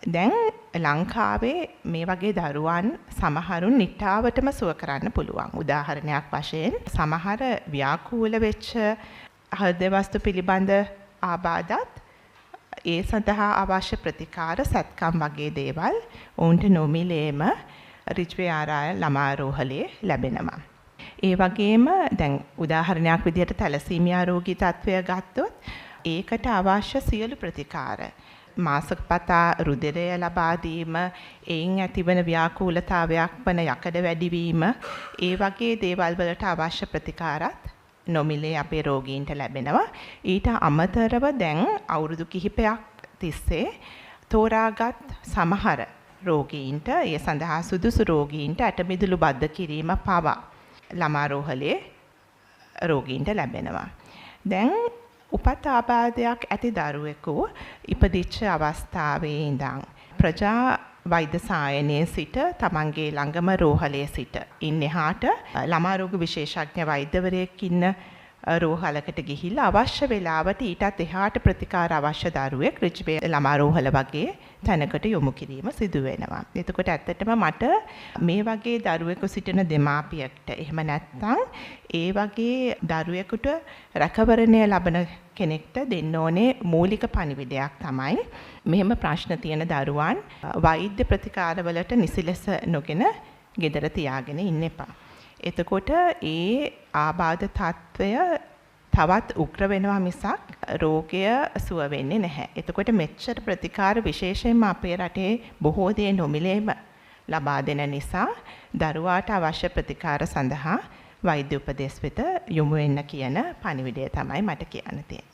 දැන් ලංකාවේ මේ වගේ දරුවන් සමහරුන් නිට්ටාවටම සුව කරන්න පුළුවන්. උදාහරණයක් වශයෙන් සමහර ව්‍යාකූල වෙච්ච හෘද වස්තු පිළිබඳ ආබාධත් ඒ සඳහා අවශ්‍ය ප්‍රතිකාර සැත්කම් වගේ දේවල් ඔවුන්ට නොමිලේම ඍජුවේ ආරාය ළමාරෝහලේ ලැබෙනවා. ඒ වගේම දැන් උදාහරණයක් විදිහට තැලසීමියා රෝගී තත්ත්වය ගත්තොත් ඒකට අවශ්‍ය සියලු ප්‍රතිකාර මාසකපතා රුධිරය ලබා දීම, එයින් ඇතිවන ව්‍යාකූලතාවයක් වන යකඩ වැඩිවීම, ඒ වගේ දේවල් වලට අවශ්‍ය ප්‍රතිකාරත් නොමිලේ අපේ රෝගීන්ට ලැබෙනවා. ඊට අමතරව දැන් අවුරුදු කිහිපයක් තිස්සේ තෝරාගත් සමහර රෝගීන්ට, ඒ සඳහා සුදුසු රෝගීන්ට ඇටමිදුළු බද්ධ කිරීම පවා ළමාරෝහලේ රෝගීන්ට ලැබෙනවා. දැන් උපත් ආබාධයක් ඇති දරුවෙකු ඉපදිච්ච අවස්ථාවේ ඉඳන් ප්‍රජා වෛද්‍ය සායනයේ සිට තමන්ගේ ළඟම රෝහලේ සිට ඉන් එහාට ළමා රෝග විශේෂඥ වෛද්‍යවරයෙක් ඉන්න රෝහලකට ගිහිල්ලා අවශ්‍ය වෙලාවට ඊටත් එහාට ප්‍රතිකාර අවශ්‍ය දරුවෙක් ඍජුවේ ළමා රෝහල වගේ තැනකට යොමු කිරීම සිදු වෙනවා. එතකොට ඇත්තටම මට මේ වගේ දරුවෙකු සිටින දෙමාපියෙක්ට එහෙම නැත්නම් ඒ වගේ දරුවෙකුට රැකවරණය ලබන කෙනෙක්ට දෙන්න ඕනේ මූලික පණිවිඩයක් තමයි මෙහෙම ප්‍රශ්න තියෙන දරුවන් වෛද්‍ය ප්‍රතිකාරවලට නිසි ලෙස නොගෙන ගෙදර තියාගෙන ඉන්න එපා. එතකොට ඒ ආබාධ තත්ත්වය තවත් උග්‍ර වෙනවා මිසක් රෝගය සුව වෙන්නේ නැහැ. එතකොට මෙච්චර ප්‍රතිකාර විශේෂයෙන්ම අපේ රටේ බොහෝ දේ නොමිලේම ලබා දෙන නිසා දරුවාට අවශ්‍ය ප්‍රතිකාර සඳහා වෛද්‍ය උපදෙස් වෙත යොමු වෙන්න කියන පණිවිඩය තමයි මට කියන්න තියෙන්නේ.